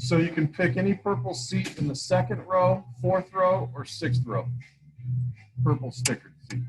So you can pick any purple seat in the second row, fourth row, or sixth row. Purple stickered seat.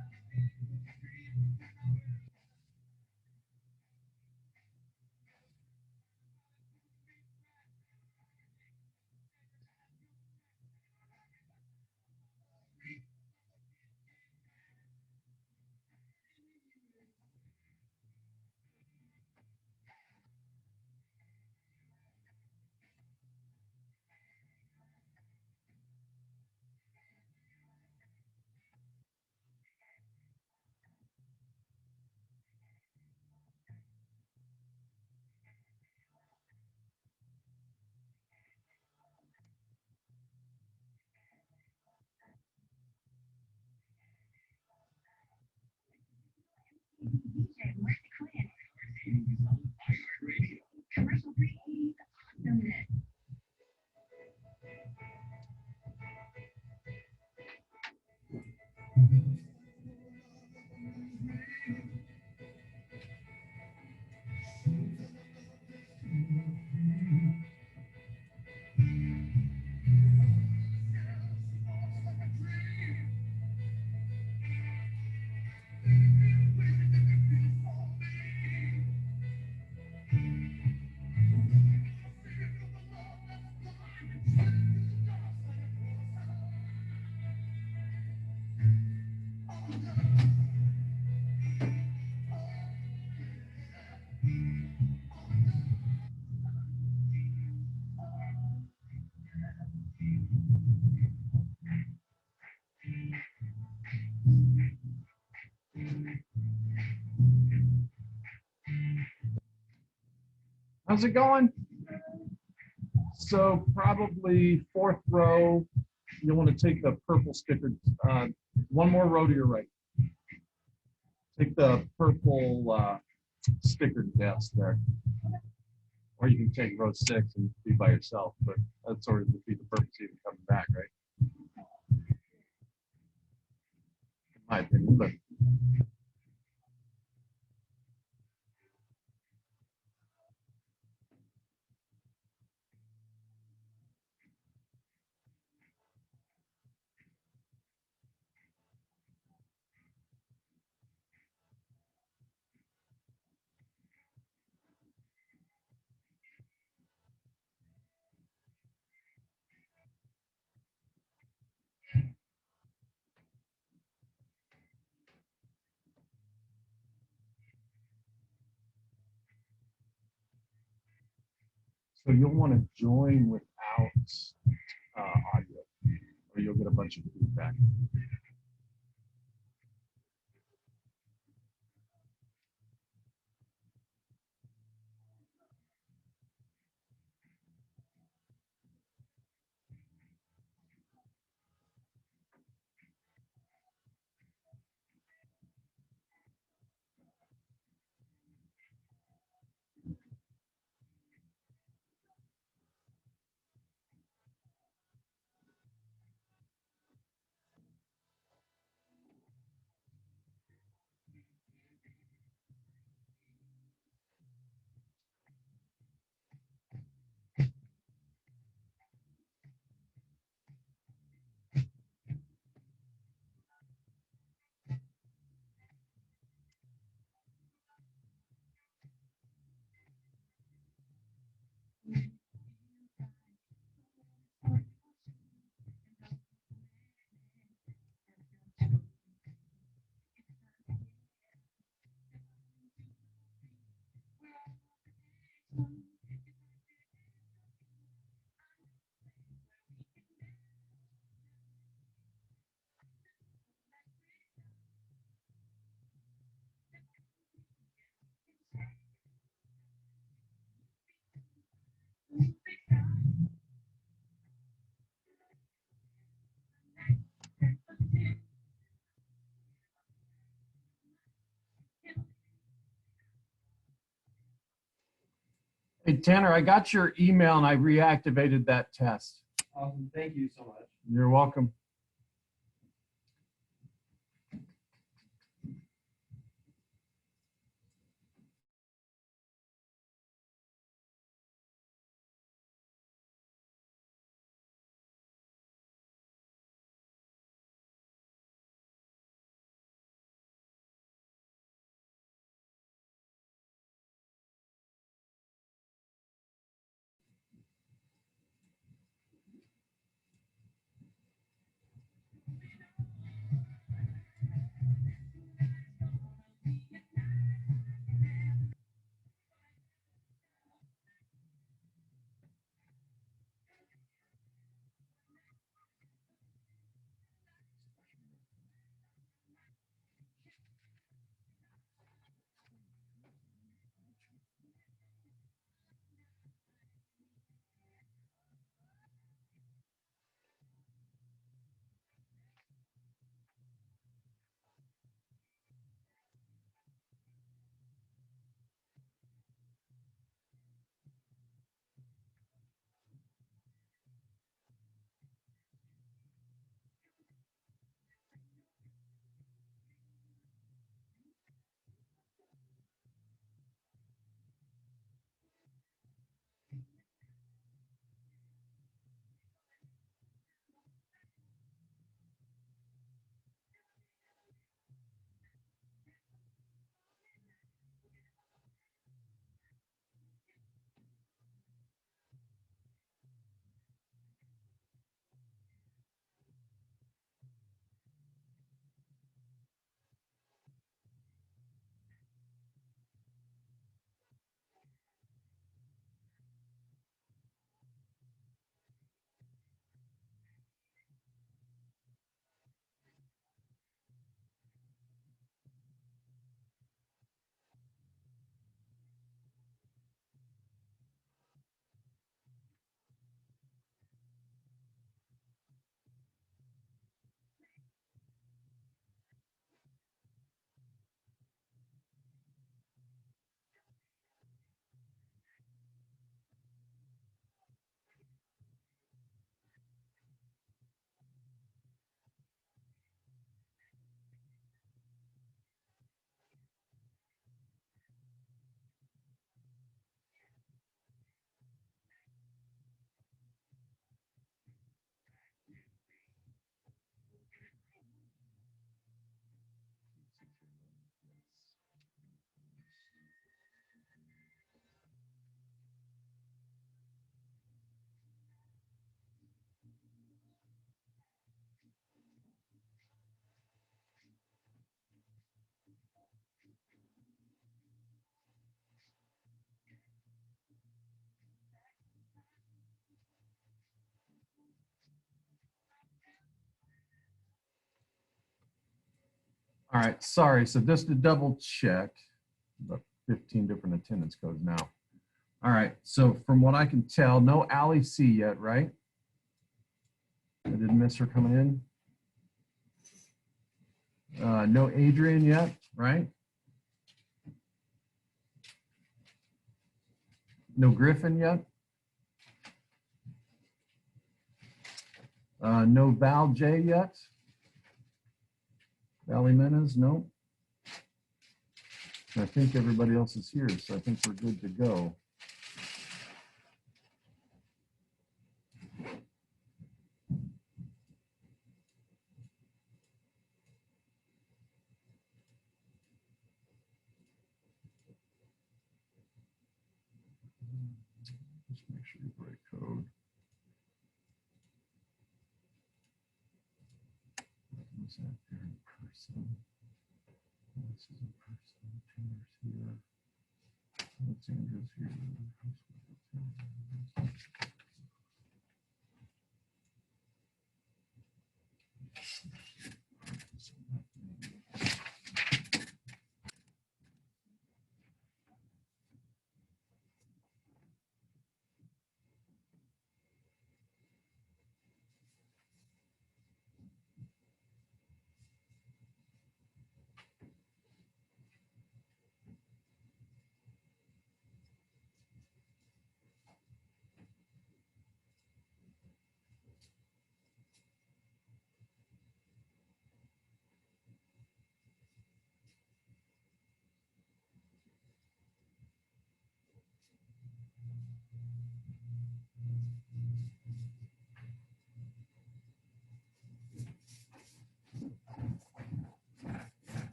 How's it going? So probably fourth row, you'll want to take the purple sticker, one more row to your right. Take the purple stickered desk there. Or you can take row 6 and be by yourself, but that's sort of defeat the purpose of even coming back, right? In my opinion, but so you'll want to join without audio, or you'll get a bunch of feedback. Hey, Tanner, I got your email and I reactivated that test. Awesome. Thank you so much. You're welcome. All right, sorry. So just to double check, about 15 different attendance codes now. All right, so from what I can tell, no Allie C yet, right? I didn't miss her coming in. No Adrian yet, right? No Griffin yet. No Val J yet. Val Jimenez, no. I think everybody else is here, so I think we're good to go. Just make sure you break code. What's that there in person? This is in person. Tanner's here. Alexandra's here.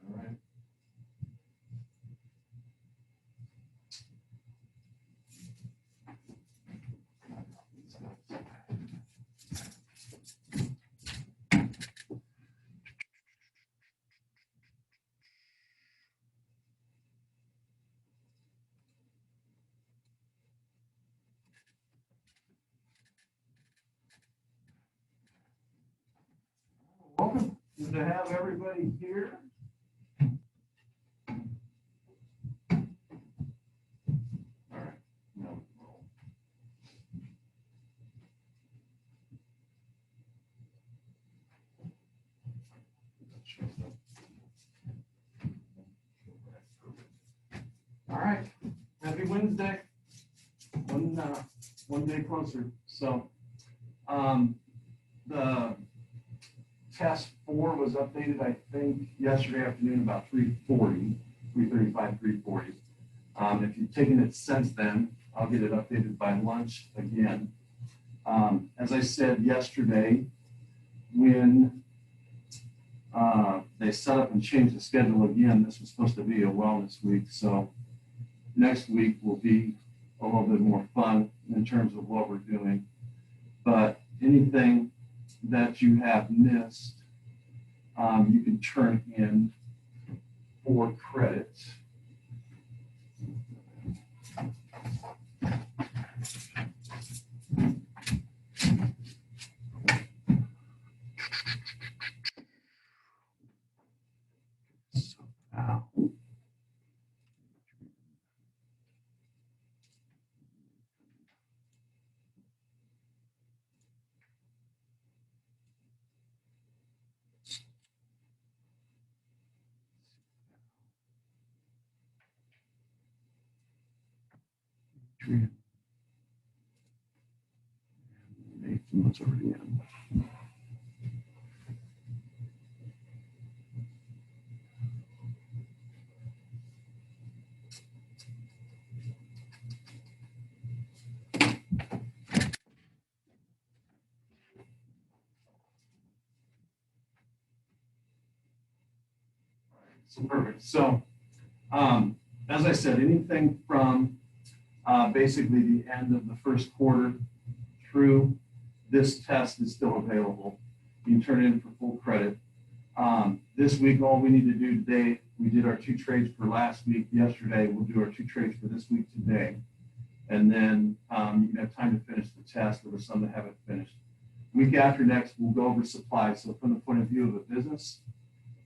All right. Welcome. Good to have everybody here. All right. Now we roll. All right. Happy Wednesday. One day closer. So the test 4 was updated, I think, yesterday afternoon about 3:40, 3:35, 3:40. If you've taken it since then, I'll get it updated by lunch again. As I said yesterday, when they set up and changed the schedule again, this was supposed to be a wellness week. So next week will be a little bit more fun in terms of what we're doing. But anything that you have missed, you can turn in for credit. Nathan was already in. so perfect. So, as I said, anything from basically the end of the first quarter through this test is still available. You can turn it in for full credit. This week, all we need to do today, we did our 2 trades for last week, yesterday. We'll do our 2 trades for this week today. And then you can have time to finish the test. There were some that haven't finished. Week after next, we'll go over supply. So from the point of view of a business,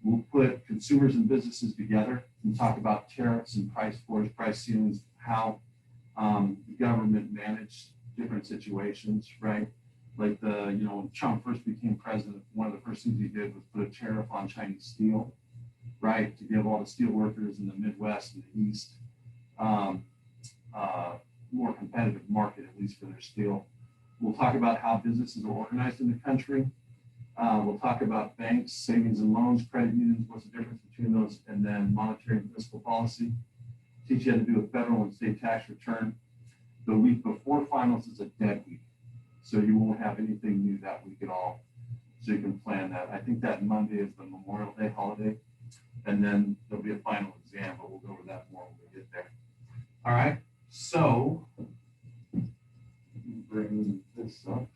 we'll put consumers and businesses together and talk about tariffs and price floors, price ceilings, how the government managed different situations, right? Like when Trump first became president, one of the first things he did was put a tariff on Chinese steel, right? To give all the steel workers in the Midwest and the East more competitive market, at least for their steel. We'll talk about how businesses are organized in the country. We'll talk about banks, savings and loans, credit unions, what's the difference between those, and then monetary and fiscal policy. Teach you how to do a federal and state tax return. The week before finals is a dead week. So you won't have anything new that week at all. So you can plan that. I think that Monday is the Memorial Day holiday. And then there'll be a final exam, but we'll go over that more when we get there. All right. So bring this up.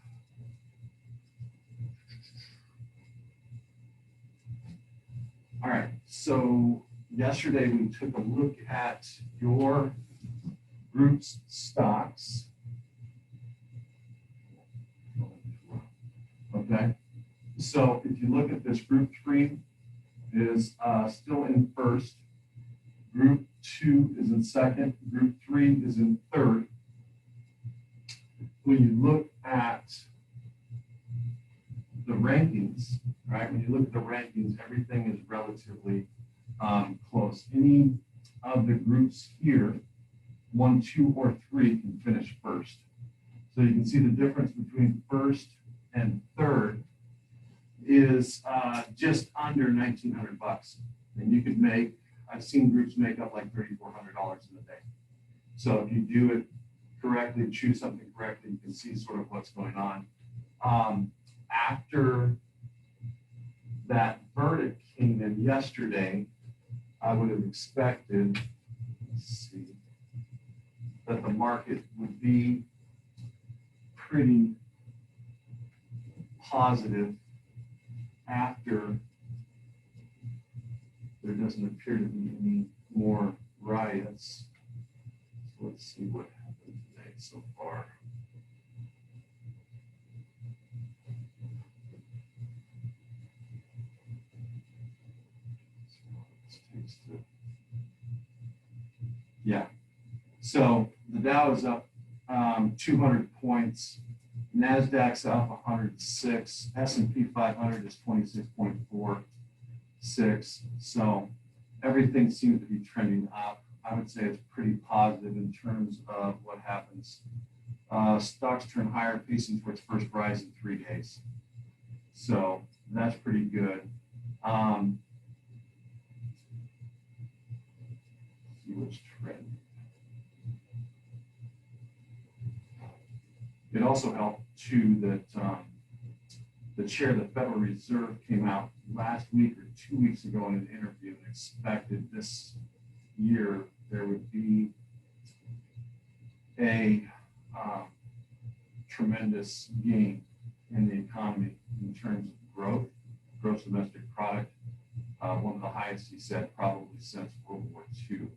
All right. So yesterday we took a look at your group's stocks. Okay, so if you look at this, group 3 is still in first, group 2 is in second, group 3 is in third. When you look at the rankings, right, when you look at the rankings, everything is relatively close. Any of the groups here, 1, 2, or 3 can finish first. So you can see the difference between first and third is just under $1,900. And you could make, I've seen groups make up like $3,400 in a day. So if you do it correctly, choose something correctly, you can see sort of what's going on. After that verdict came in yesterday, I would have expected, let's see, that the market would be pretty positive after there doesn't appear to be any more riots. So let's see what happened today so far. Yeah, so the Dow is up 200 points. NASDAQ's up 106, S&P 500 is 26.46. So everything seems to be trending up. I would say it's pretty positive in terms of what happens. Stocks turn higher, pacing towards first rise in 3 days. So that's pretty good. See what's trending. It also helped too that the chair of the Federal Reserve came out last week or 2 weeks ago in an interview and expected this year there would be a tremendous gain in the economy in terms of growth, gross domestic product, one of the highest he said probably since World War II.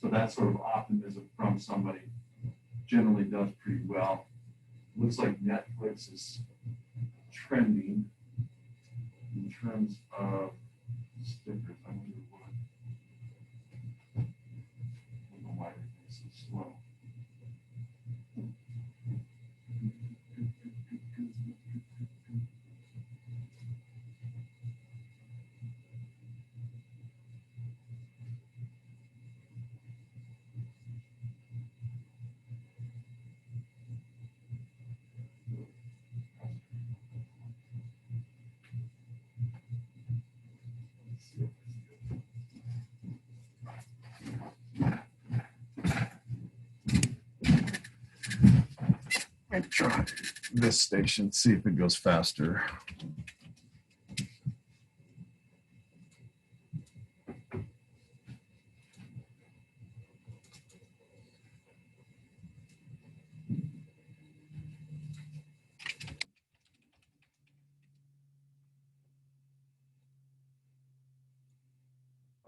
So that sort of optimism from somebody generally does pretty well. Looks like Netflix is trending in terms of stickers. I wonder why. I don't know why everything's so slow. Let me try this station, see if it goes faster.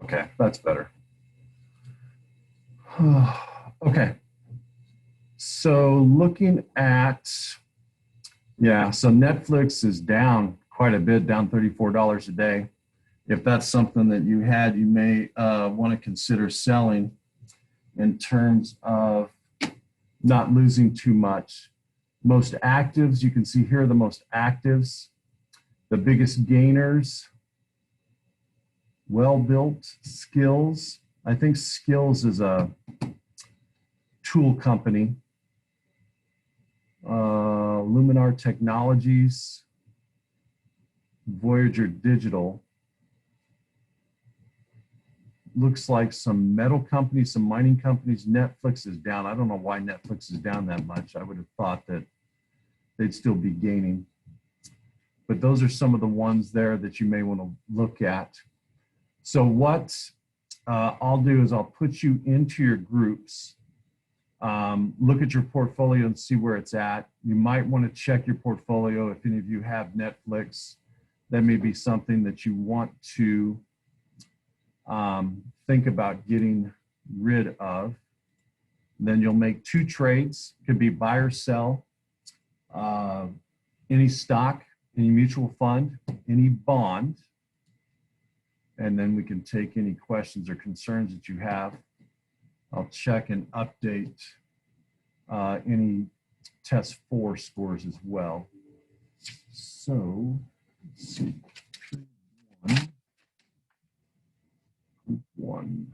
Okay, that's better. Okay. So looking at, yeah, so Netflix is down quite a bit, down $34 a day. If that's something that you had, you may want to consider selling in terms of not losing too much. Most actives, you can see here are the most actives. The biggest gainers, well-built, Skills. I think Skills is a tool company. Luminar Technologies, Voyager Digital. Looks like some metal companies, some mining companies. Netflix is down. I don't know why Netflix is down that much. I would have thought that they'd still be gaining. But those are some of the ones there that you may want to look at. So what I'll do is I'll put you into your groups. Look at your portfolio and see where it's at. You might want to check your portfolio if any of you have Netflix. That may be something that you want to think about getting rid of. Then you'll make 2 trades. Could be buy or sell. Any stock, any mutual fund, any bond. And then we can take any questions or concerns that you have. I'll check and update any test 4 scores as well. So, let's see. Group 1.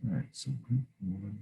All right, so group 1.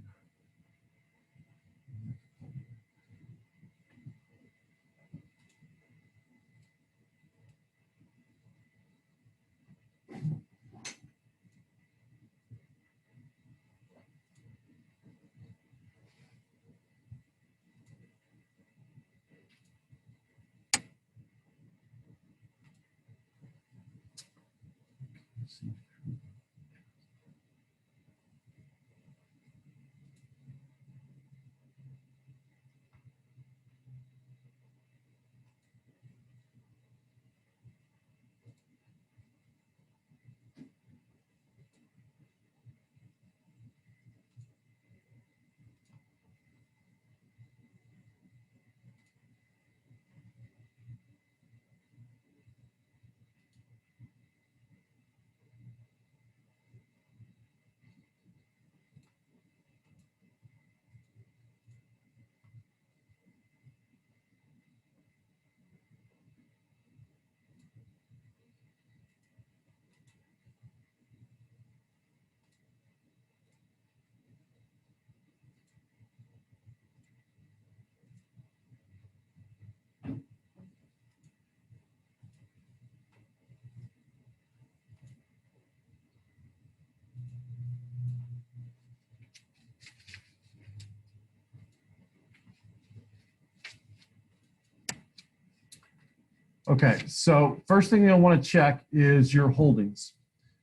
Okay, so first thing you'll want to check is your holdings.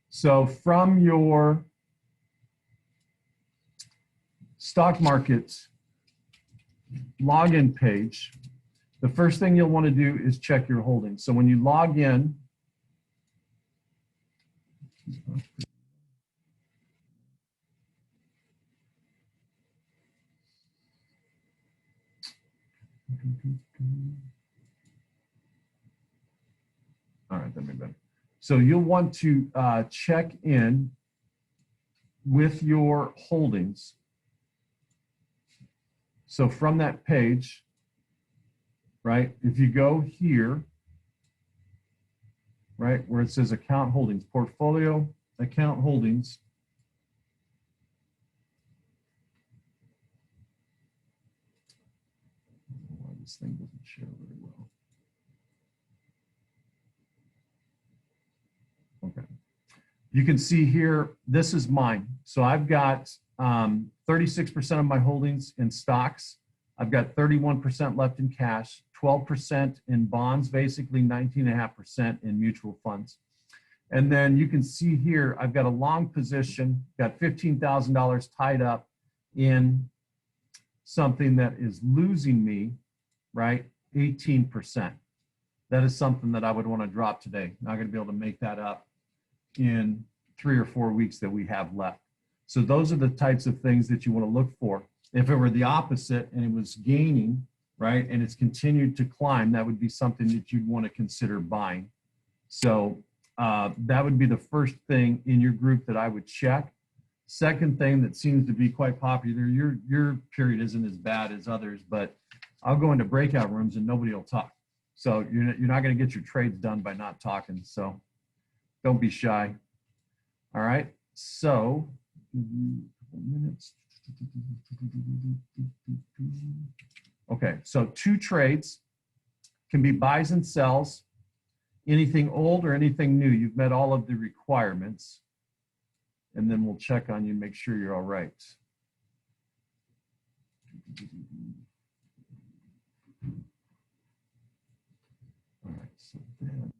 So from your stock market login page, the first thing you'll want to do is check your holdings. So when you log in, all right, that may be better. So you'll want to check in with your holdings. So from that page, right, if you go here, right, where it says account holdings, portfolio, account holdings, why this thing doesn't show very well. Okay. You can see here, this is mine. So I've got 36% of my holdings in stocks. I've got 31% left in cash, 12% in bonds, basically 19.5% in mutual funds. And then you can see here, I've got a long position, got $15,000 tied up in something that is losing me, right, 18%. that is something that I would want to drop today. Not going to be able to make that up in 3 or 4 weeks that we have left. So those are the types of things that you want to look for. If it were the opposite and it was gaining, right, and it's continued to climb, that would be something that you'd want to consider buying. So that would be the first thing in your group that I would check. Second thing that seems to be quite popular, your period isn't as bad as others, but I'll go into breakout rooms and nobody will talk. So you're not going to get your trades done by not talking. So don't be shy. All right. So minutes. Okay. So 2 trades can be buys and sells. Anything old or anything new. You've met all of the requirements. And then we'll check on you, make sure you're all right. All right, so then.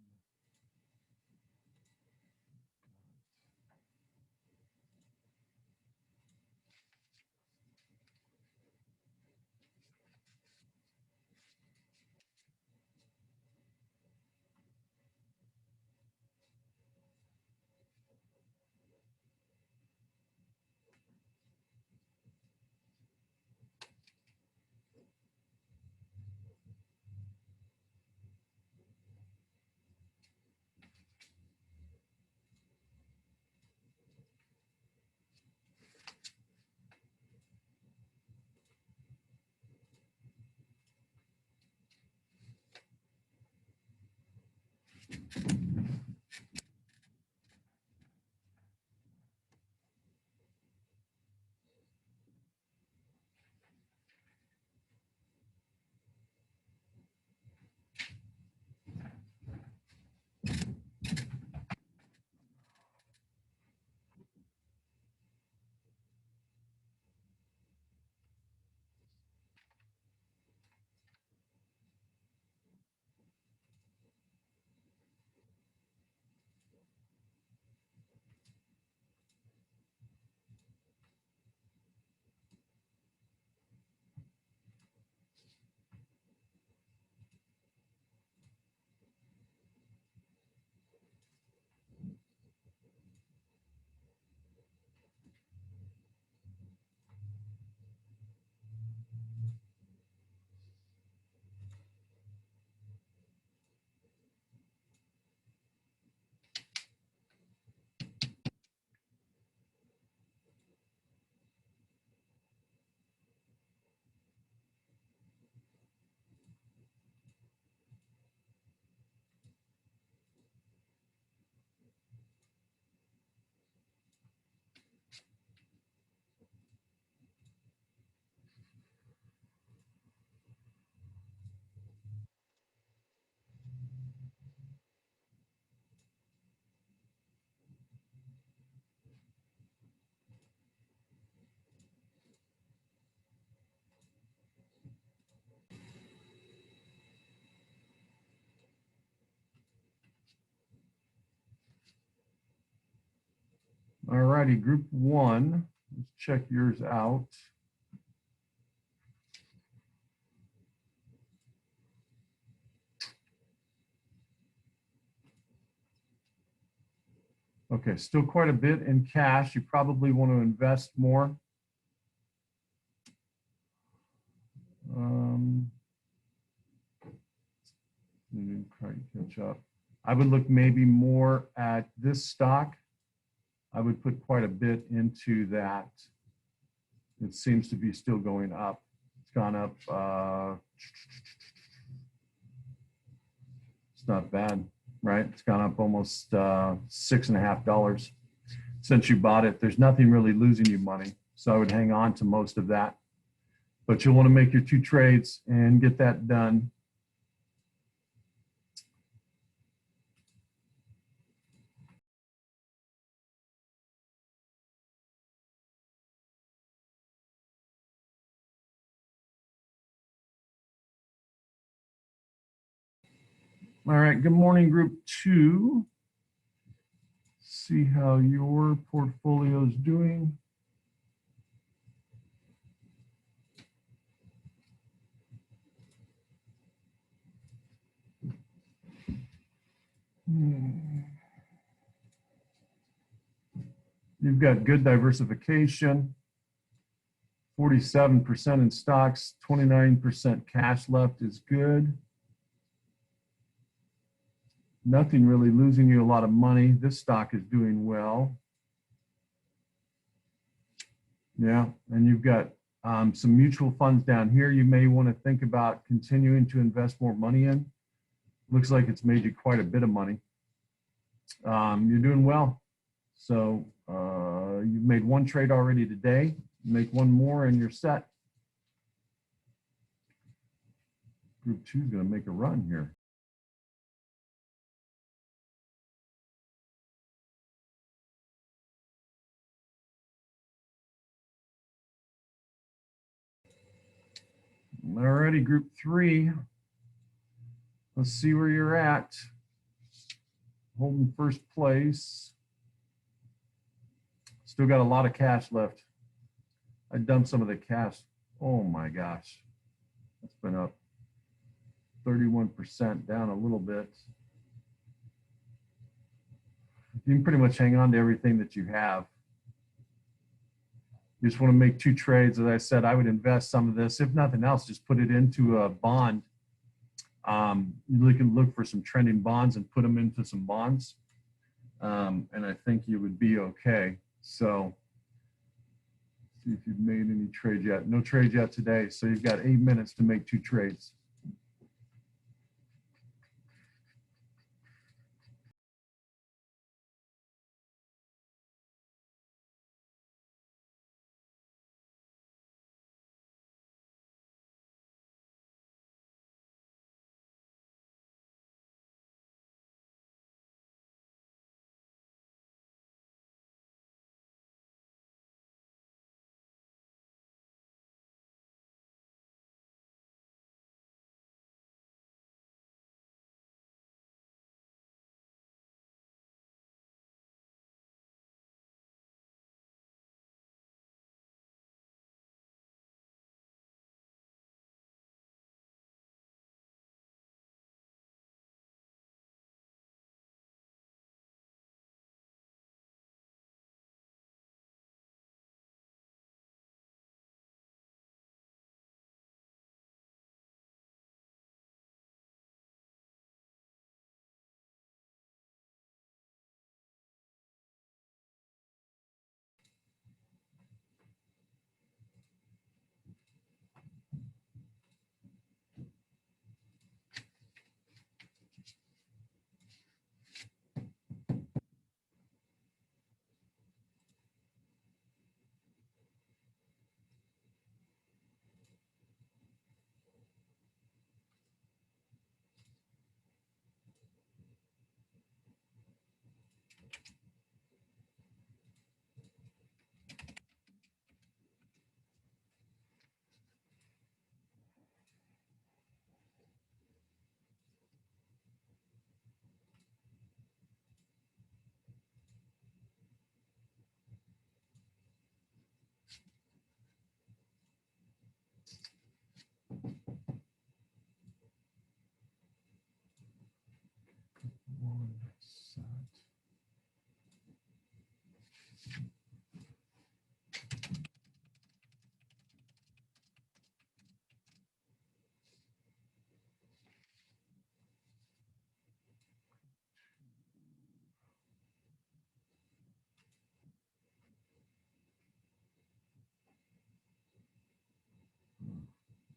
All righty, group 1. Let's check yours out. Okay, still quite a bit in cash. You probably want to invest more. Didn't quite catch up. I would look maybe more at this stock. I would put quite a bit into that. It seems to be still going up. It's gone up. It's not bad, right? It's gone up almost $6.50 since you bought it. There's nothing really losing you money. So I would hang on to most of that. But you'll want to make your 2 trades and get that done. All right, good morning, group 2. See how your portfolio is doing. You've got good diversification, 47% in stocks, 29% cash left is good. Nothing really losing you a lot of money. This stock is doing well. Yeah, and you've got some mutual funds down here you may want to think about continuing to invest more money in. Looks like it's made you quite a bit of money. You're doing well. So you've made one trade already today. Make one more and you're set. Group 2 is going to make a run here. Alrighty, group 3. Let's see where you're at. Holding first place. Still got a lot of cash left. I dumped some of the cash. Oh my gosh. That's been up 31%, down a little bit. You can pretty much hang on to everything that you have. You just want to make 2 trades. As I said, I would invest some of this. If nothing else, just put it into a bond. You can look for some trending bonds and put them into some bonds. And I think you would be okay. So see if you've made any trades yet. No trades yet today. So you've got 8 minutes to make 2 trades.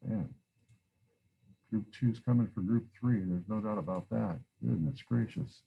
Man, group 2 is coming for group 3. There's no doubt about that. Goodness gracious.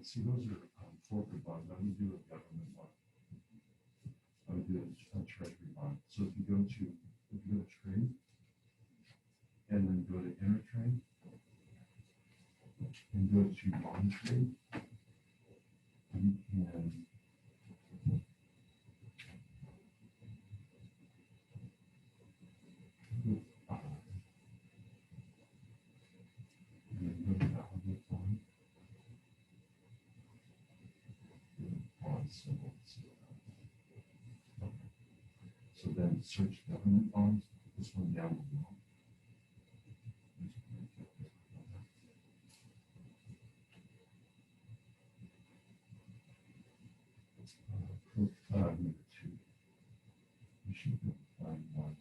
See, those are corporate bonds. I would do a government bond. I would do a treasury bond. So if you go to trade and then go to intertrade and go to bond trade, you can and then go to Alphabet bond. Bond symbol. Okay. So then search government bonds, this one down below. Number 2. You should be able to find one.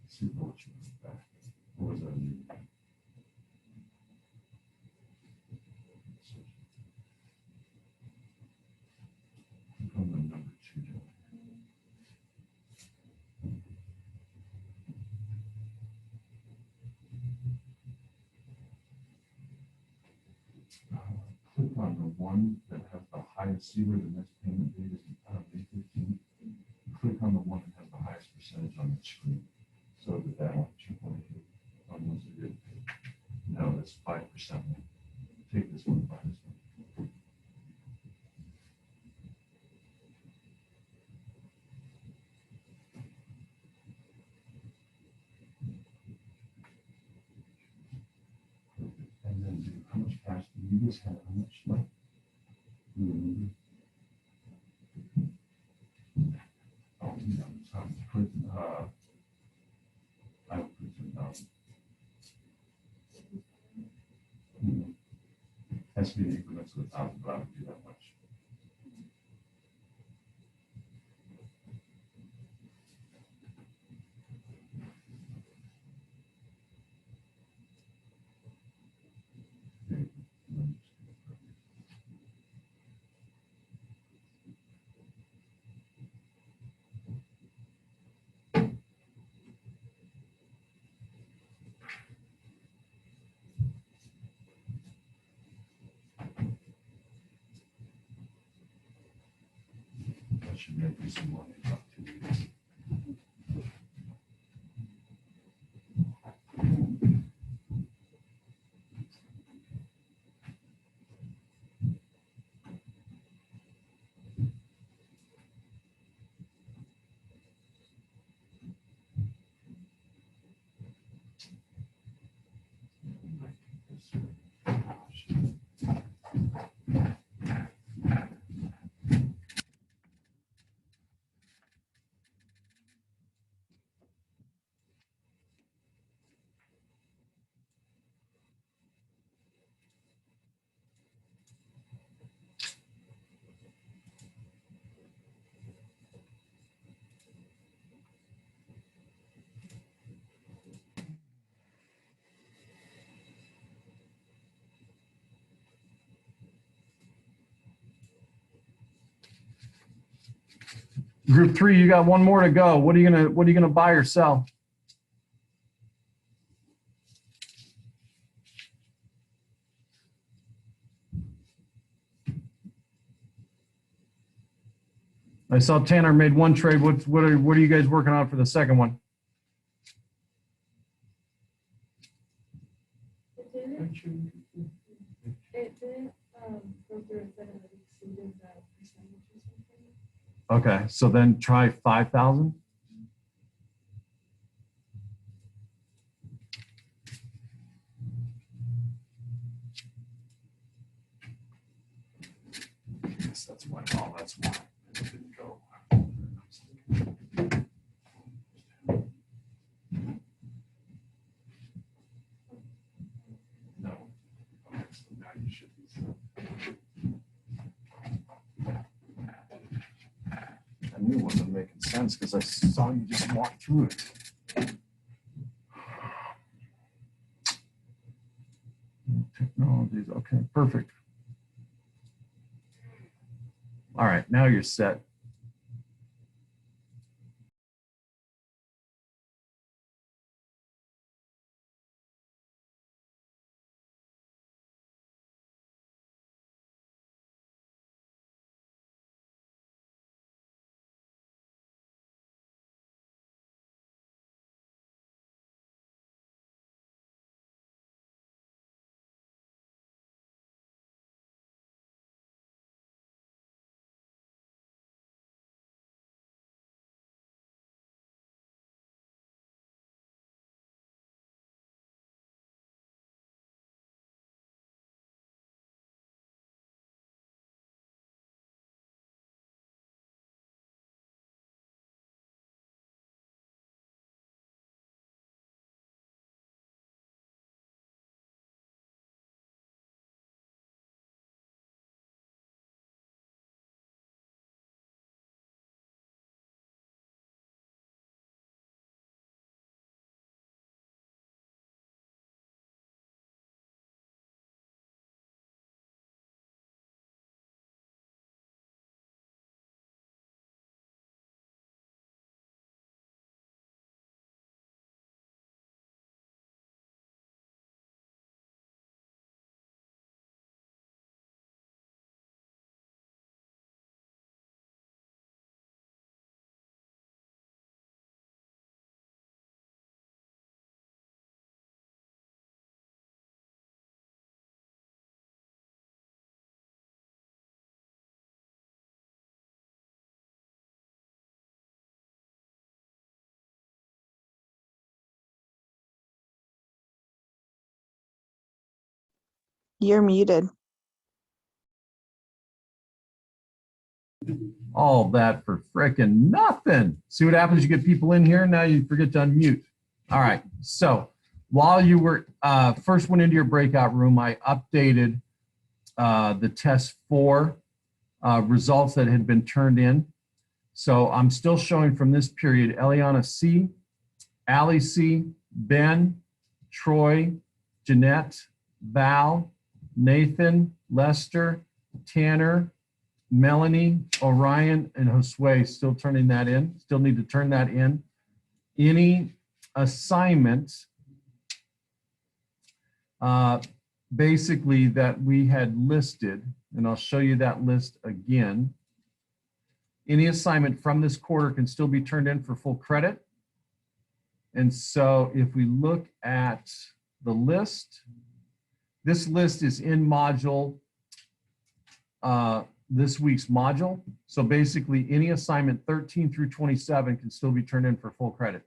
See what you want back. What was that? Click on the number 2 down here. Click on the one that has the highest, see where the next payment date is May 15th. Click on the one that has the highest percentage on the screen. So that one, 2.8, on ones that didn't pay. No, that's 5%. Take this one, buy this one. And then do how much cash do you just have? How much left? Do you remember? Oh, yeah, it's on put, I would put 10,000. Has to be in increments of 1,000, but I would do that much. That should make you some money in about 2 weeks. Group 3, you got one more to go. What are you gonna buy or sell? I saw Tanner made one trade. What are you guys working on for the second one? It didn't go through and said it exceeded that percentage or something. Okay, so then try 5,000. Yes, that's why. Oh, that's why it didn't go. No. Okay, so now you should be set. I knew it wasn't making sense because I saw you just walk through it. Technologies. Okay, perfect. All right, now you're set. You're muted. All that for frickin' nothing. See what happens? You get people in here, now you forget to unmute. All right, so while you were first went into your breakout room, I updated the test 4 results that had been turned in. So I'm still showing from this period, Eliana C, Allie C, Ben, Troy, Jeanette, Val, Nathan, Lester, Tanner, Melanie, Orion, and Josue. Still turning that in. Still need to turn that in. Any assignment basically that we had listed, and I'll show you that list again. Any assignment from this quarter can still be turned in for full credit. And so if we look at the list, this list is in module, this week's module. So basically any assignment 13 through 27 can still be turned in for full credit.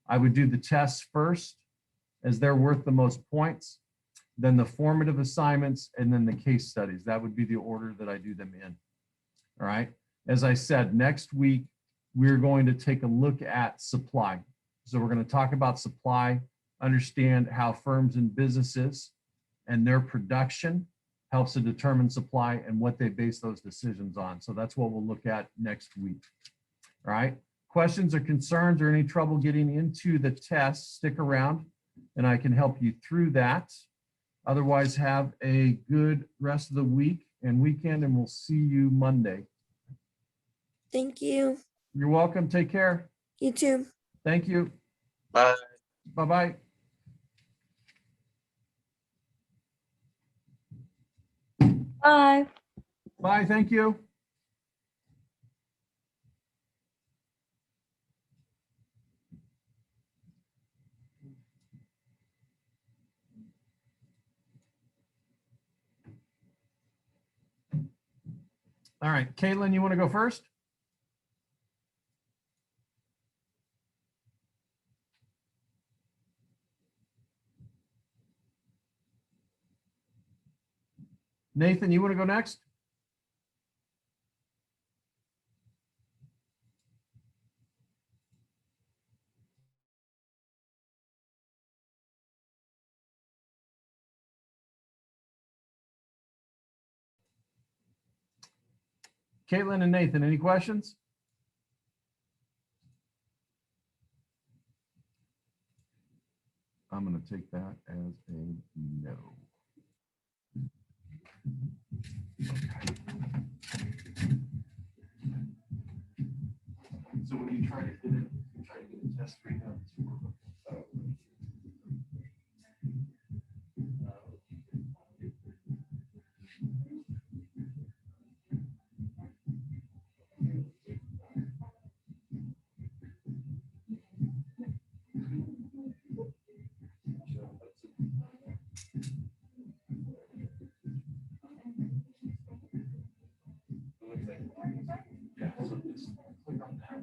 I would do the tests first as they're worth the most points, then the formative assignments, and then the case studies. That would be the order that I do them in. All right. As I said, next week, we're going to take a look at supply. So we're going to talk about supply, understand how firms and businesses and their production helps to determine supply and what they base those decisions on. So that's what we'll look at next week. All right. Questions or concerns or any trouble getting into the test, stick around and I can help you through that. Otherwise, have a good rest of the week and weekend, and we'll see you Monday. Thank you. You're welcome. Take care. You too. Thank you. Bye. Bye-bye. Bye. Bye. Thank you. All right, Caitlin, you want to go first? Nathan, you want to go next? Caitlin and Nathan, any questions? I'm going to take that as a no. So when you try to get it, you try to get a test screen out. Yeah, so just click on that.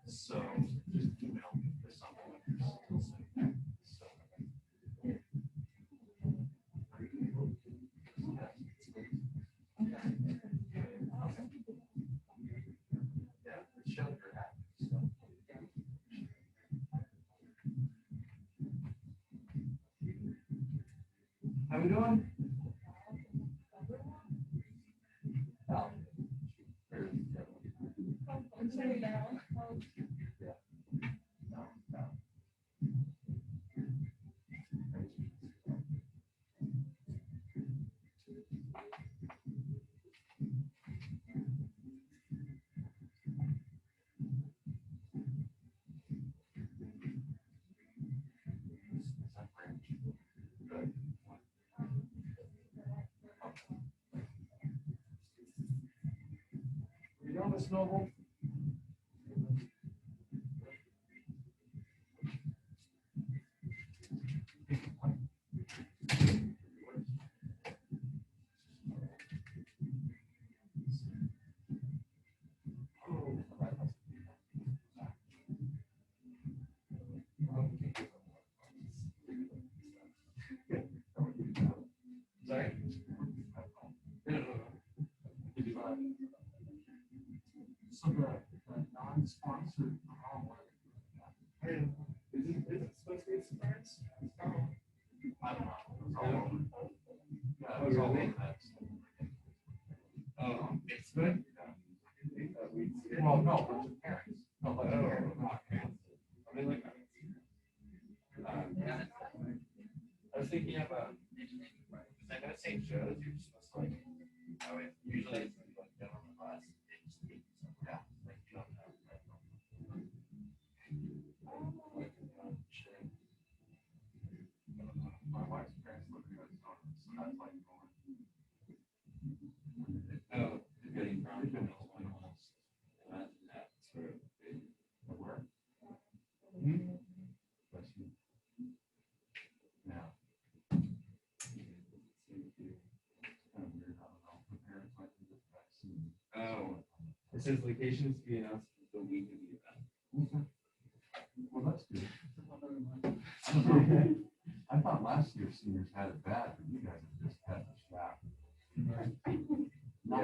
So just email this on. How we doing? You know, Miss Noble? So the non-sponsored. Is it supposed to be a surprise? I don't know. It's all over. Yeah, Oh, it's all really? over that. It's good. Well, no, but the parents. No, but the parents, not parents. I mean, like, I was thinking of, I know St. Joe's, you're supposed to like, usually it's like, get on the bus. Yeah. Like, you don't know. My wife's parents live in Arizona, so that's like going. Oh, They're getting ground almost. That's where they, where? Bless you. Now. It's kind of weird, I don't know, the parents might be the vaccine. Oh. It says location is to be announced the week of the event. Well, that's good. I don't know. I thought last year seniors had it bad, but you guys have just had the shaft. Yeah, You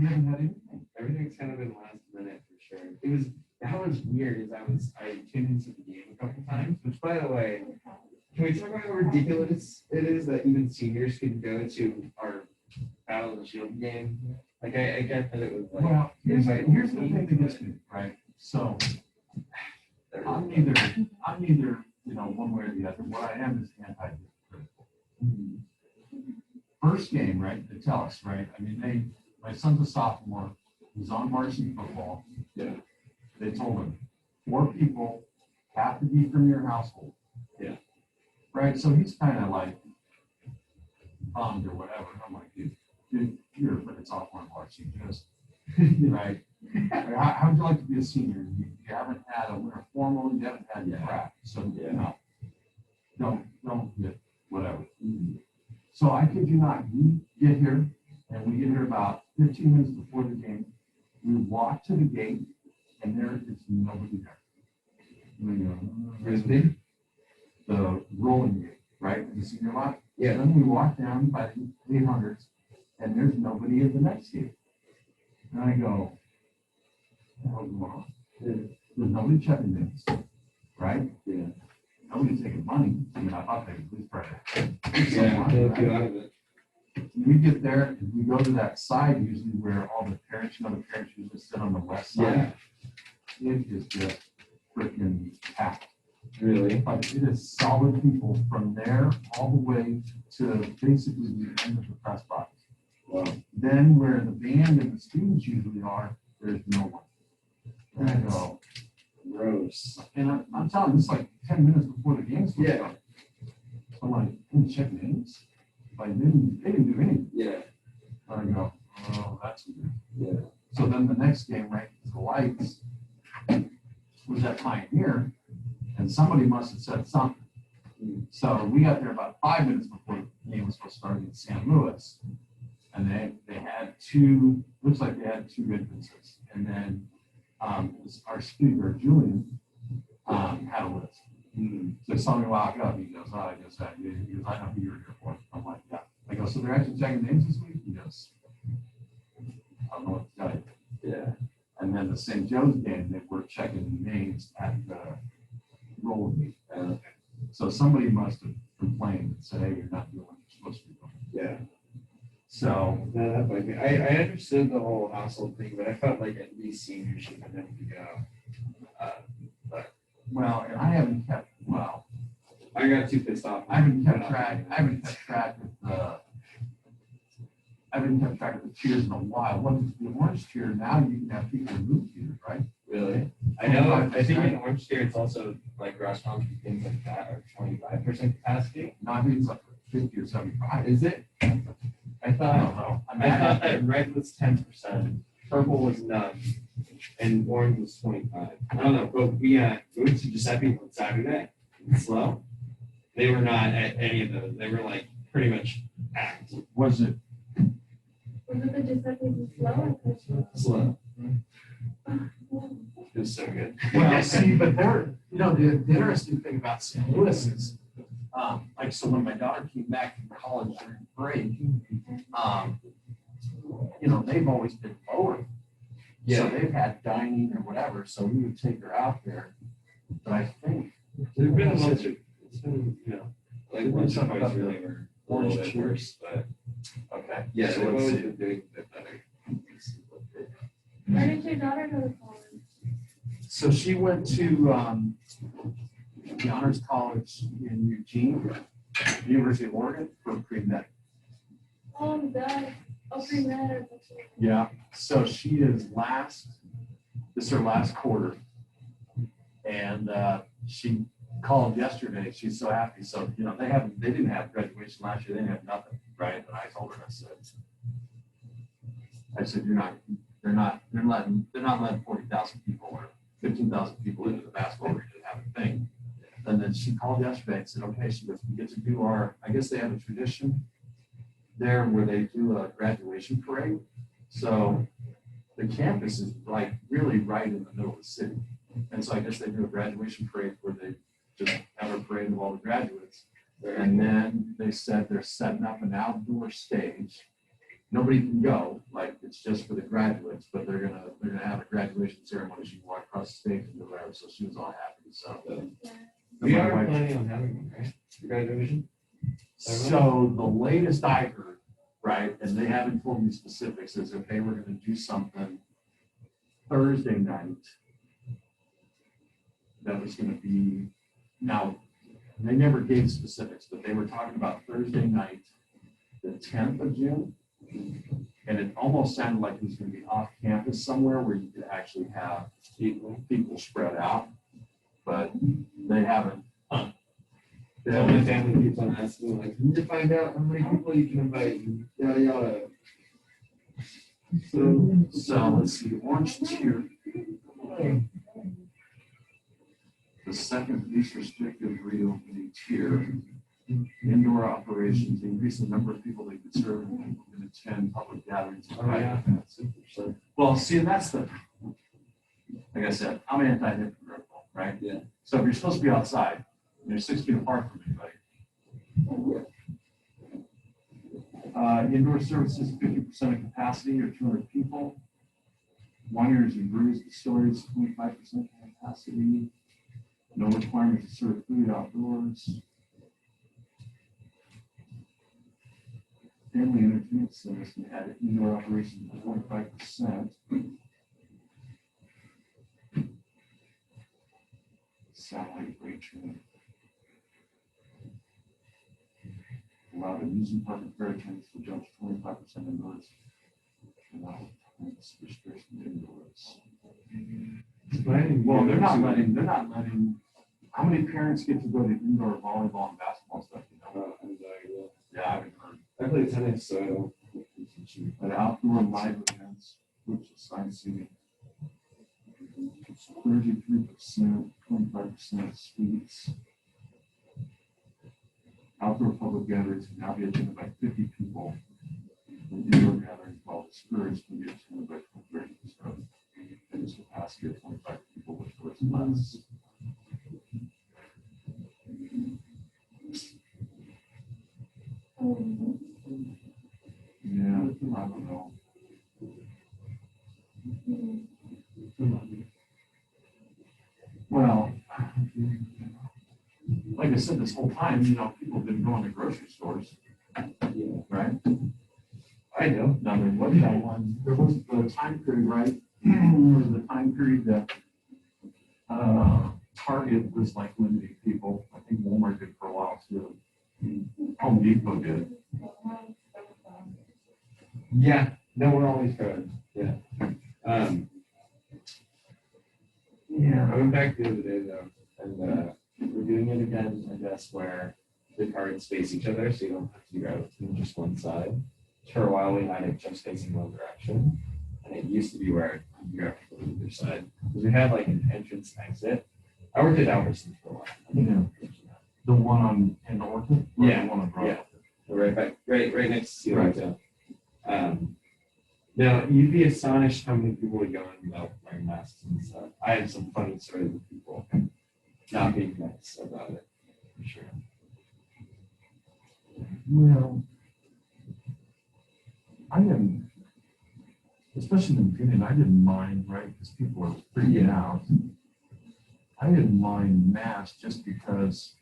haven't had anything. Everything's kind of been last minute for sure. That was weird. I tuned into the game a couple times, which by the way, can we talk about how ridiculous it is that even seniors can go to our Battle of the Shield game? Like I get that it was like Well, here's the invite thing that gets me, right? So I'm neither, you know, one way or the other. What I am is anti-hypocritical. First game, right? They tell us, right? I mean, my son's a sophomore. He's on varsity football. Yeah. They told him 4 people have to be from your household. Yeah. Right. So he's kind of like bummed or whatever. I'm like, dude, you're a freaking sophomore in varsity. Just right. How would you like to be a senior? You haven't had a winter formal. You haven't had your practice. So Yeah. don't get whatever. So I kid you not, we get here and we get here about 15 minutes before the game. We walk to the gate and there is nobody there. We go, Frisbee? the rolling gate, right? The senior lot. Yeah. And then we walk down by the 800s and there's nobody at the next gate. And I go, what the hell's going on? There's nobody checking this, right? Yeah. Nobody's taking money. I mean, I thought they would at least try to. Yeah. Get out of it. We get there and we go to that side usually where all the parents, the parents usually sit on the west side. It is just freaking packed. Really? But it is solid people from there all the way to basically the end of the press box. Wow. Then where the band and the students usually are, there's no one. And I go, Gross. and I'm telling you, it's like 10 minutes before the game's supposed to Yeah. start. I'm like, can you check names? Like, they didn't do anything. Yeah. I go, oh, that's weird. Yeah. So then the next game, right, the lights was at Pioneer, and somebody must have said something. So we got there about 5 minutes before the game was supposed to start in San Luis. And they had 2, looks like they had 2 entrances. And then our speaker, Julian, had a list. So he saw me walk up. He goes, oh, I guess that. He goes, I know who you're here for. I'm like, yeah. I go, so they're actually checking names this week? He goes, I don't know what to tell you. Yeah. And then the St. Joe's game, they were checking names at the roll meet. So somebody must have complained and said, hey, you're not doing what you're supposed to be doing. Yeah. So, No, that might be. I understood the whole household thing, but I felt like at least seniors should have them to go. well, and I haven't kept, well, I got too pissed off. I haven't kept track of the cheers in a while. When the orange cheer, now you can have people remove cheers, right? Really? I know. I think in Orange Tier, it's also like restaurants and things like that are 25% capacity. No, I think it's up to 50 or 75. Is it? I I don't thought know. I thought that red was 10%, purple was none, and orange was 25. I don't know, but we went to Giuseppe on Saturday in Slow. They were not at any of those. They were like pretty much packed. Was it? Was it the Giuseppe Slow? Slow. It was so good. Well, see, but they're, the interesting thing about St. Louis is, like, so when my daughter came back from college during break, they've always been lower. Yeah. they've had dining or whatever, so we would take her out there. But I think There's been a bunch of, it's been, like There's once or something twice about really the were a orange little bit worse, but okay. yeah, so they've let's always see. been doing a bit better. Where did your daughter go to college? So she went to the Honors College in Eugene, University of Oregon for pre-med. That, pre-med or bachelor? Yeah, so she is this is her last quarter. And she called yesterday. She's so happy. So, they didn't have graduation last year. They didn't have nothing, right? And I told her, I said, they're not letting 40,000 people or 15,000 people into the basketball arena to have a thing. And then she called yesterday and said, okay, she goes, we get to do I guess they have a tradition there where they do a graduation parade. So the campus is like really right in the middle of the city. And so I guess they do a graduation parade where they just have a parade of all the graduates. And then they said they're setting up an outdoor stage. Nobody can go, like it's just for the graduates, but they're gonna have a graduation ceremony. She can walk across the stage and do whatever. So she was all happy. So We my are wife- planning on having one, right? For graduation? So the latest I heard, right, and they haven't told me specifics, is that they were gonna do something Thursday night. That was gonna be, now, they never gave specifics, but they were talking about Thursday night, the 10th of June. And it almost sounded like it was gonna be off campus somewhere where you could actually have people spread out. But they haven't. So my family keeps on asking, like, you need to find out how many people you can invite, and yada yada. So let's see, Orange Tier. The second least restrictive reopening tier, indoor operations, increase the number of people they could serve and attend public gatherings. and private events. Well, see, and that's the, like I said, I'm anti-hypocritical, right? Yeah. So if you're supposed to be outside, and you're 6 feet apart from anybody. Indoor services, 50% of capacity or 200 people. Wineries and breweries, distilleries, 25% capacity. No requirement to serve food outdoors. Family entertainment centers can add indoor operations to 25%. Satellite rating. Allow amusement park and fair attendance to jump to 25% indoors. Allow restriction indoors. Well, they're not letting, how many parents get to go to indoor volleyball and basketball stuff, Yeah, I haven't heard. I play tennis, so I don't. But outdoor live events, which is sightseeing. 33%, 25% suites. Outdoor public gatherings can now be attended by 50 people. And indoor gatherings, while discouraged, can be attended by 30%. And this capacity of 25 people, which was less. Yeah, I don't know. Well, like I said, this whole time, people have been going to grocery stores, Yeah. right? I know. Now, there was that one, there was the time period, right? There was the time period that Target was like limiting people. I think Walmart did for a while too. Home Depot did. Yeah. No, we're always good. Yeah. Yeah. I went back the other day though, and we're doing it again, I guess, where the cards face each other, so you don't have to grab it from just one side. For a while, we had it just facing one direction, and it used to be where you grab it from either side because we had like an entrance and exit. I worked at Albertsons for a while. I think I mentioned that. The one on in Orchid? Or Yeah, The one on Broadway? yeah. We're right next to Right. it. Now you'd be astonished how many people would go in without wearing masks and stuff. I had some funny stories with people not being nice about it, for sure. Well, I am. especially in the beginning, I didn't mind, right, because people were freaking out. I didn't mind masks just because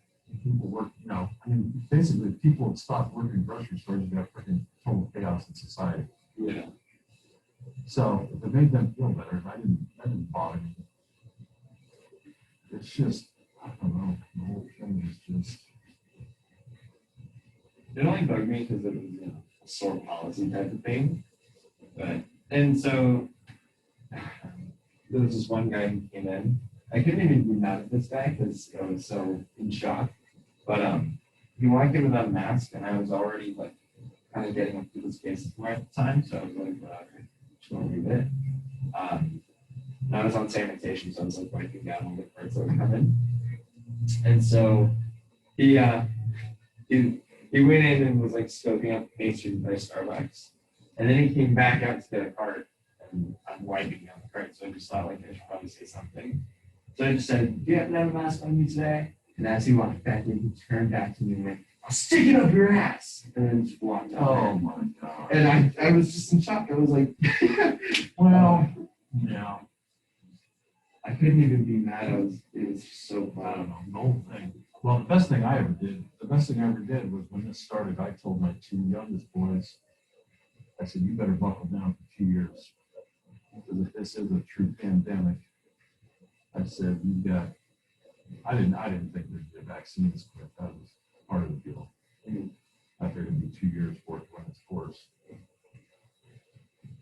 people work, I mean, basically, if people would stop working in grocery stores, you'd have freaking total chaos in society. Yeah. So if it made them feel better, that didn't bother me. It's just, I don't know, the whole thing is just, It only bugged me because it was, a sore policy type of thing. And so there was this one guy who came in. I couldn't even be mad at this guy because I was so in shock. But he walked in without a mask, and I was already like kind of getting up to this case more at the time. So I was like, whatever, just gonna leave it. And I was on sanitation, so I was like wiping down all the carts that were coming. And so he went in and was like scoping out the pastries by Starbucks. And then he came back out to get a cart, and I'm wiping down the cart. So I just thought like I should probably say something. So I just said, "Do you happen to have a mask on you today?" And as he walked back in, he turned back to me and went, "I'll stick it up your ass." And then just walked out. oh my God. And I was just in shock. I was like, Well, yeah, I couldn't even be mad. It was just so I loud. don't know, the whole thing. Well, the best thing I ever did was when this started, I told my two youngest boys, I said, you better buckle down for 2 years. Because if this is a true pandemic, I said, I didn't think there'd be a vaccine this quick. That was part of the deal. I figured it'd be 2 years for it to run its course.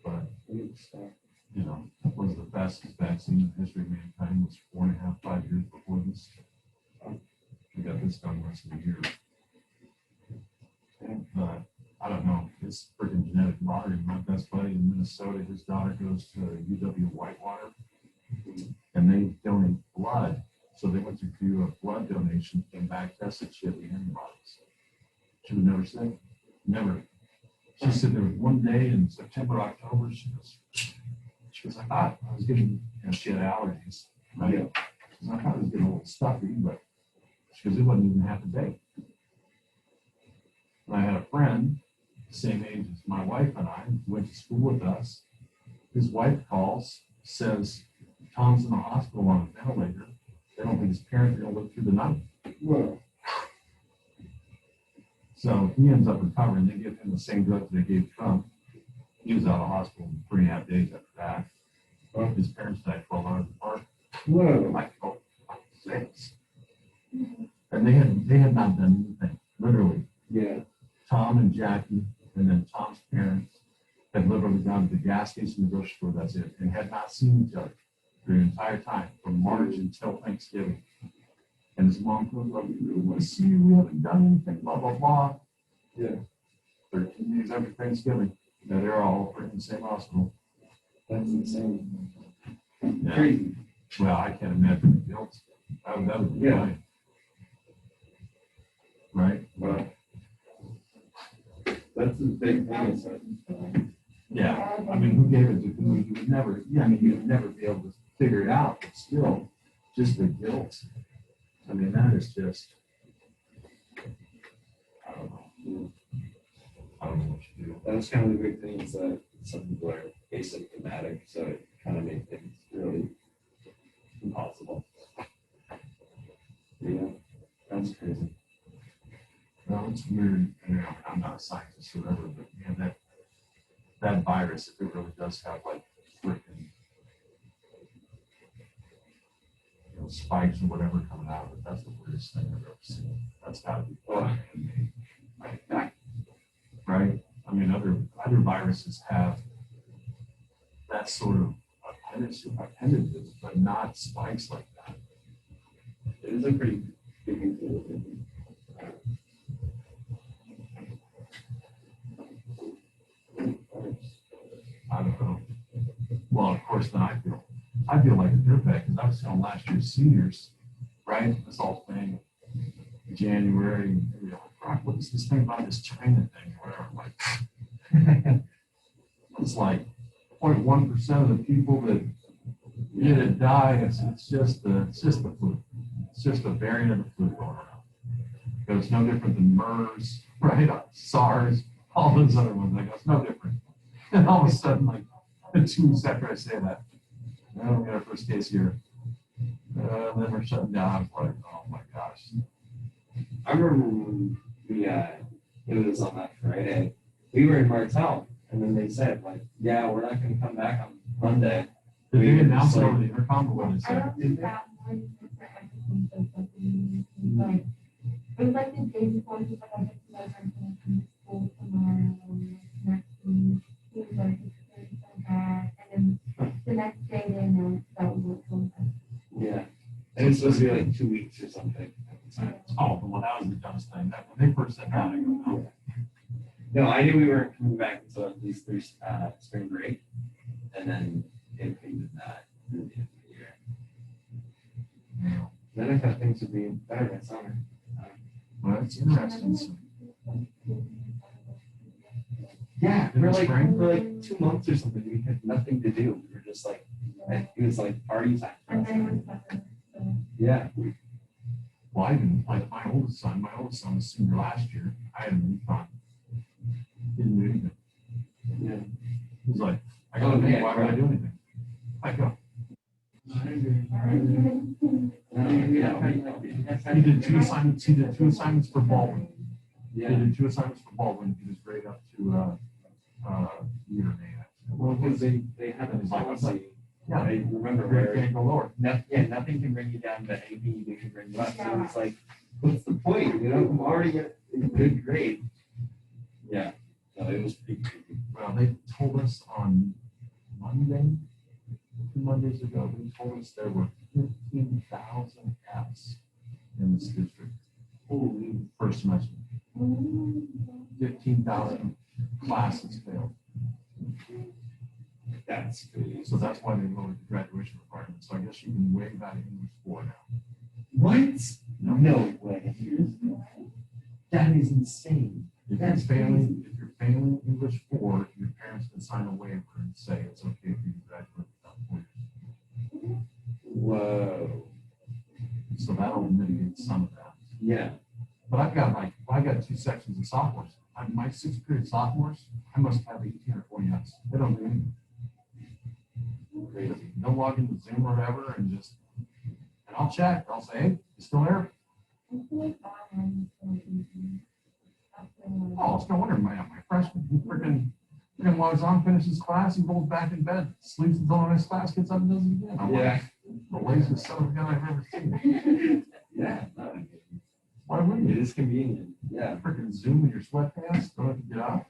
But, that was the fastest vaccine in the history of mankind, was 4.5, 5 years before this. We got this done less than a year. But I don't know, it's freaking genetic lottery. My best buddy in Minnesota, his daughter goes to UW Whitewater, and they donate blood. So they went to do a blood donation, came back, tested, she had the antibodies. She would never say, never. She said there was one day in September, October, she was like, I was getting, she had allergies, right? Yeah. She's like, I was getting a little stuffy, but she goes, it wasn't even half a day. And I had a friend, the same age as my wife and I, who went to school with us. His wife calls, says, Tom's in the hospital on a ventilator. They don't think his parents are going to live through the night. Whoa. So he ends up recovering. They give him the same drugs they gave Trump. He was out of hospital in 3.5 days after that. Well, his parents died 12 hours apart. Whoa. Like, oh, 6. And they had not done anything, literally. Yeah. Tom and Jackie, and then Tom's parents, had literally gone to the gas station, the grocery store, that's it, and had not seen each other the entire time, from March until Thanksgiving. And his mom goes, "Well, we really want to see you, we haven't done anything, blah, blah, blah." Yeah. 13 days after Thanksgiving, they're all in the same hospital. That's insane. Yeah. Crazy. Well, I can't imagine the guilt. That would be Yeah. fine. Right? Wow. That's the big thing. Is that, Yeah. I mean, who gave it to who? You would never, you'd never be able to figure it out, but still, just the guilt. I mean, that is just, I don't know. I don't know what you do. that was kind of the big thing, is that some people are asymptomatic, so it kind of made things really impossible. Yeah, that's crazy. No, it's weird. I'm not a scientist or whatever, but man, that virus, if it really does have like freaking spikes or whatever coming out of it, that's the weirdest thing I've ever seen. That's gotta be man-made. Right? I mean, other viruses have that sort of appendages, but not spikes like that. It is a pretty big thing. I don't know. Well, of course, then I feel like a dirtbag because I was telling last year's seniors, right? This whole thing, January, you know, Brock, what is this thing about this China thing? Whatever. I'm like, it's like 0.1% of the people that die. It's just the flu. It's just a variant of the flu going around. But it's no different than MERS, right? SARS, all those other ones. I go, it's no different. And all of a sudden, like, 2 weeks after I say that, now we got our first case here. And then we're shutting down. I was like, oh my gosh. I remember when it was on that Friday, we were in Martell, and then they said, like, yeah, we're not gonna come back on Monday. Did they announce it Like- over the intercom or what they I said? don't think that one was for everything, so it's like, it was like the day before, he's like, I guess you guys aren't gonna come to school tomorrow, or next week. He was like, it's really so bad, and then the next day they announced that we were going back. Yeah, and it's supposed to be like 2 weeks or something at the time. Oh, well, that was the dumbest thing. That, when they first said that, I go, no. No, I knew we weren't coming back until at least through spring break, and then it did that through the end of the year. No. Then I thought things would be better by summer. Well, it's interesting. So, Yeah, In the spring? for like 2 months or something, we had nothing to do. We were just like, it was like party time. for And us. then it was better, so. Yeah, well, I even, like my oldest son was senior last year. I had him in fun. Didn't do anything. yeah. He was like, I got to Oh, yeah, why would I do anything? I go. He did 2 assignments. He did 2 assignments for Baldwin. He Yeah, did 2 assignments for Baldwin. He was grade up to year and a half. well, because they have a policy. Yeah, I remember grade where, can't go lower. nothing can bring you down, but anything you do can bring you up. So it's like, what's the point? You know, I'm already at a good grade. Yeah, no, it was pretty creepy. Well, they told us on Monday, 2 Mondays ago, they told us there were 15,000 Fs in this district. Holy, first semester, 15,000 classes failed. That's crazy. So that's why they lowered the graduation requirement. So I guess you can waive that in English 4 now. What? No way. That is insane. If you're failing English 4, your parents can sign a waiver and say it's okay for you to graduate without 4 years. Whoa. So that'll mitigate some of that. Yeah. But I got 2 sections of sophomores. My 6th period sophomores, I must have 18 or 20 Fs. They don't do anything. Crazy. They'll log into Zoom or whatever and I'll check. I'll say, hey, you still there? Oh, it's no wonder my freshman, he freaking logs on, finishes class, he rolls back in bed, sleeps until the next class, gets up and does it again. I'm Yeah. like, the laziest son of a gun I've ever seen. Yeah. No, Why wouldn't it you? is convenient. Yeah. Freaking Zoom in your sweatpants, don't have to get up.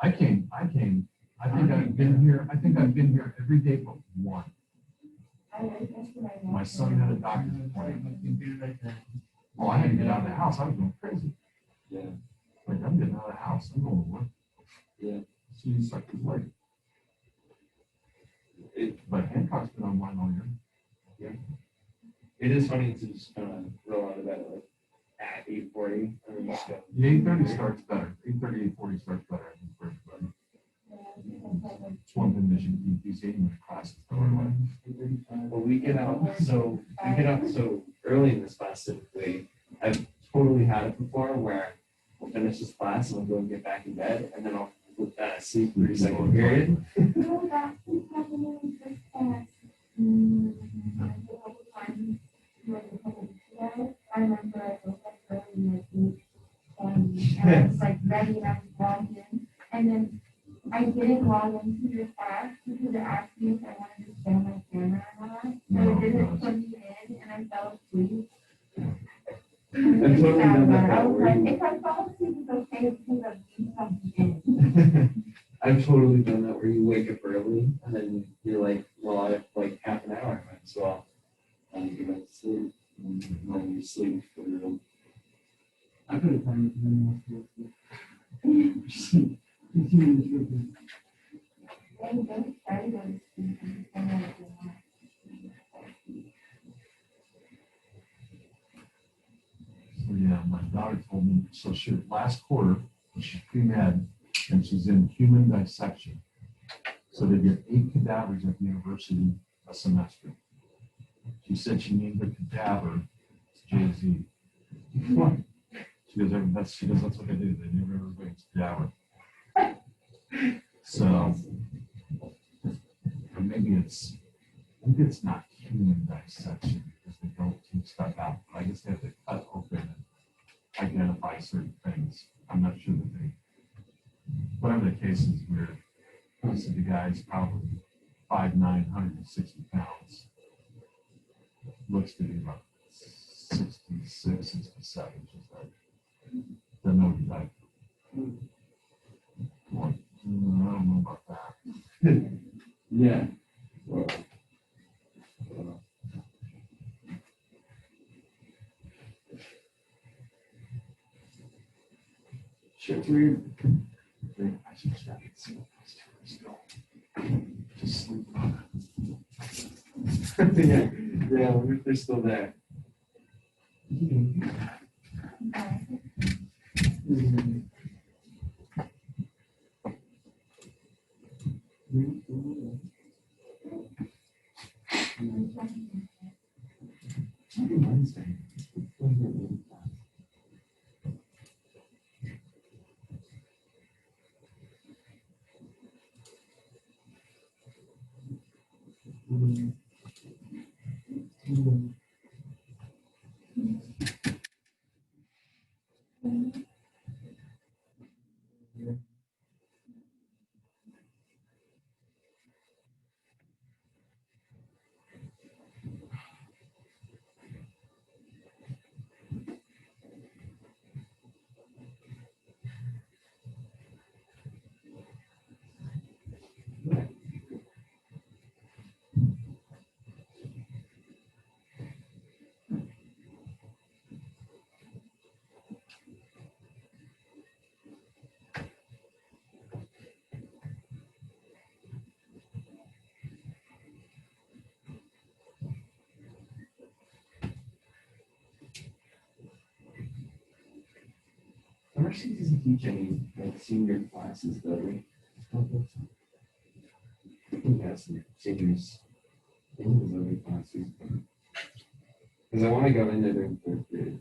I think I've been here every day but one. My son had a doctor's appointment. Oh, I had to get out of the house. I was going crazy. Yeah. Like, I'm getting out of the house. I'm going to work. Yeah. So you suck his leg. But Hancock's been online all year. It is funny to just kind of roll out of bed like at 8:40 and just go. The 8:30 starts better. 8:30, 8:40 starts better, I think, for everybody. It's one thing that you these 8-minute classes go away. Well, we get out so early in this class typically. I've totally had it before where we'll finish this class and we'll go and get back in bed and then I'll sleep for a second period. I remember I woke up early and I was like ready and I was logged in. And then I didn't log into your class because it asked me if I wanted to stay on my camera or not. So it didn't put me in and I fell asleep. I've totally done that I was where like, you- if I fall asleep, it's okay because I'm doing something in. I've totally done that where you wake up early and then you're like, well, I have like half an hour, I might as well. And you go to sleep and then you sleep for real. I could have done it in the 15 minutes real quick. And don't try to go to sleep. And then it's not. So yeah, my daughter told me, so last quarter, she's pre-med and she's in human dissection. So they get 8 cadavers at the university a semester. She said she named her cadaver Jay-Z. She goes, that's what they do. They name everybody's cadaver. So, or maybe it's not human dissection because they don't take stuff out. I guess they have to cut open and identify certain things. I'm not sure that they, whatever the case is, we said the guy's probably 5'9", 160 pounds. Looks to be about 66, 67, just like, don't know exactly. Well, I don't know about that. Yeah. Sure, it's weird. I should check and see what those tours go. Just sleep on it. Yeah, I wonder if they're still there. Maybe Wednesday. Emerson doesn't teach any like senior classes, though. Right? I think he has some seniors in his other classes. Because I want to go in there during third period.